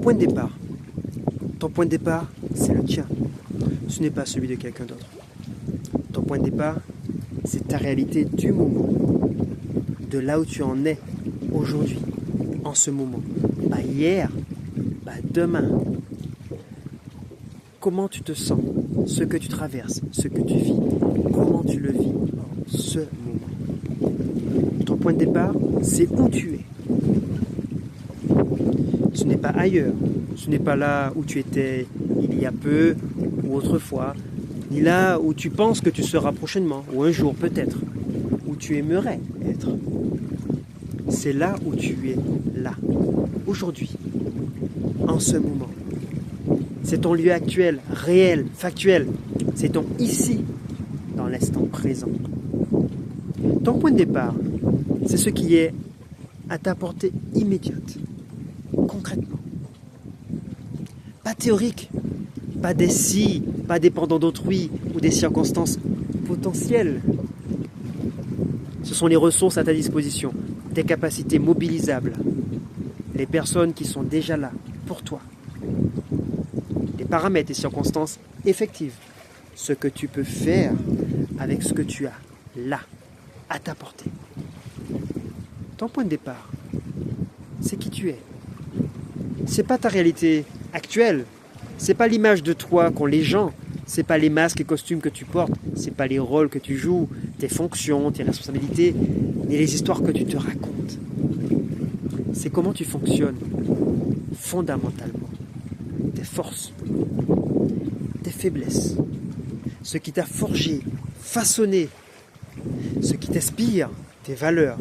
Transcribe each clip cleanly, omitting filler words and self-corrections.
point de départ. Ton point de départ, c'est le tien. Ce n'est pas celui de quelqu'un d'autre. Ton point de départ, c'est ta réalité du moment. De là où tu en es aujourd'hui, en ce moment. Pas hier, pas demain. Comment tu te sens, ce que tu traverses, ce que tu vis, comment tu le vis en ce moment. Ton point de départ, c'est où tu es. Ce n'est pas ailleurs, ce n'est pas là où tu étais il y a peu ou autrefois, ni là où tu penses que tu seras prochainement, ou un jour peut-être, où tu aimerais être. C'est là où tu es, là, aujourd'hui, en ce moment. C'est ton lieu actuel, réel, factuel. C'est ton ici, dans l'instant présent. Ton point de départ, c'est ce qui est à ta portée immédiate, concrètement. Pas théorique, pas des si, pas dépendant d'autrui ou des circonstances potentielles. Ce sont les ressources à ta disposition, tes capacités mobilisables, les personnes qui sont déjà là pour toi. Les paramètres et circonstances effectives, ce que tu peux faire avec ce que tu as là, à ta portée. Ton point de départ, c'est qui tu es. C'est pas ta réalité actuelle, c'est pas l'image de toi qu'ont les gens, c'est pas les masques et costumes que tu portes, c'est pas les rôles que tu joues, tes fonctions, tes responsabilités, ni les histoires que tu te racontes. C'est comment tu fonctionnes, fondamentalement. Tes forces, tes faiblesses, ce qui t'a forgé, façonné, ce qui t'inspire, tes valeurs,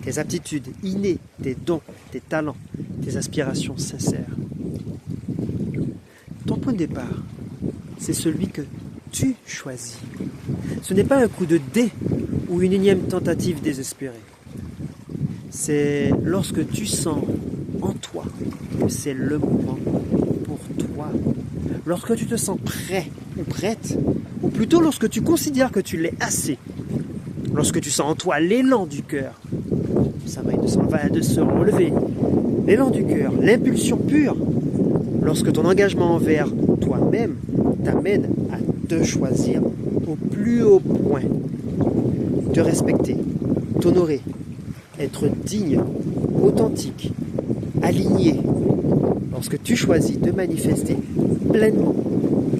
tes aptitudes innées, tes dons, tes talents, tes aspirations sincères. Ton point de départ, c'est celui que tu choisis. Ce n'est pas un coup de dé ou une énième tentative désespérée. C'est lorsque tu sens en toi que c'est le moment pour toi. Lorsque tu te sens prêt ou prête, ou plutôt lorsque tu considères que tu l'es assez. Lorsque tu sens en toi l'élan du cœur, ça va de se relever, l'élan du cœur, l'impulsion pure, lorsque ton engagement envers toi-même t'amène à te choisir au plus haut point, te respecter, t'honorer, être digne, authentique, aligné, lorsque tu choisis de manifester pleinement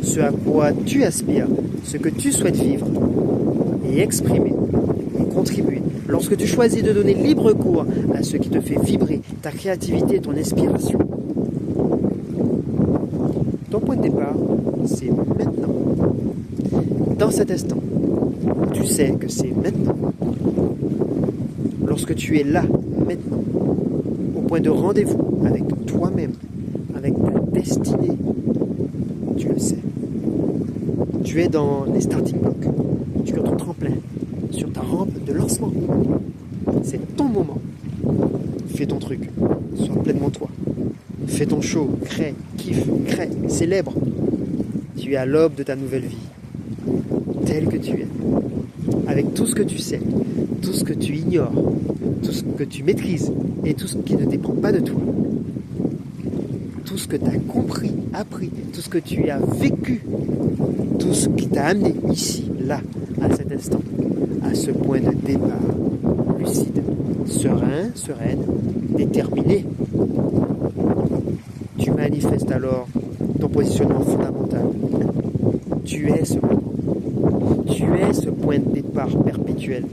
ce à quoi tu aspires, ce que tu souhaites vivre et exprimer et contribuer, lorsque tu choisis de donner libre cours à ce qui te fait vibrer, ta créativité et ton inspiration. Ton point de départ, c'est maintenant. Dans cet instant, tu sais que c'est maintenant. Lorsque tu es là, maintenant, au point de rendez-vous avec toi-même, avec ta destinée, tu le sais. Tu es dans les starting blocks, sur ton tremplin, sur ta rampe de lancement. C'est ton moment. Fais ton truc, sois pleinement toi. Fais ton show, crée, kiffe, crée, célèbre. Tu es à l'aube de ta nouvelle vie, tel que tu es, avec tout ce que tu sais, tout ce que tu ignores, tout ce que tu maîtrises et tout ce qui ne dépend pas de toi. Tout ce que tu as compris, appris, tout ce que tu as vécu, tout ce qui t'a amené ici, là, à cet instant, à ce point de départ, lucide, serein, sereine, déterminé. Tu manifestes alors ton positionnement fondamental. Tu es ce moment. Tu es ce point de départ perpétuel.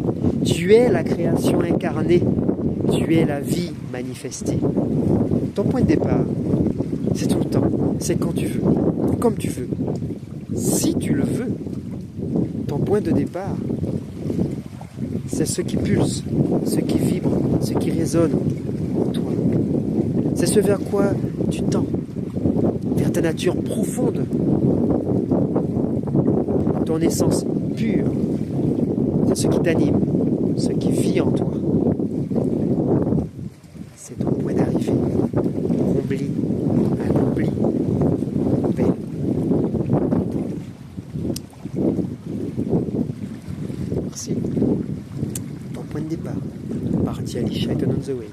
Tu es la création incarnée. Tu es la vie manifestée. Ton point de départ, c'est tout le temps. C'est quand tu veux. Comme tu veux. Si tu le veux. Ton point de départ, c'est ce qui pulse, ce qui vibre, ce qui résonne en toi. C'est ce vers quoi tu tends, vers ta nature profonde, ton essence pure, c'est ce qui t'anime, ce qui vit en toi. C'est ton point d'arrivée, comblé, accompli, paix. Merci. Ton point de départ, parti Ali Shaitan on the way.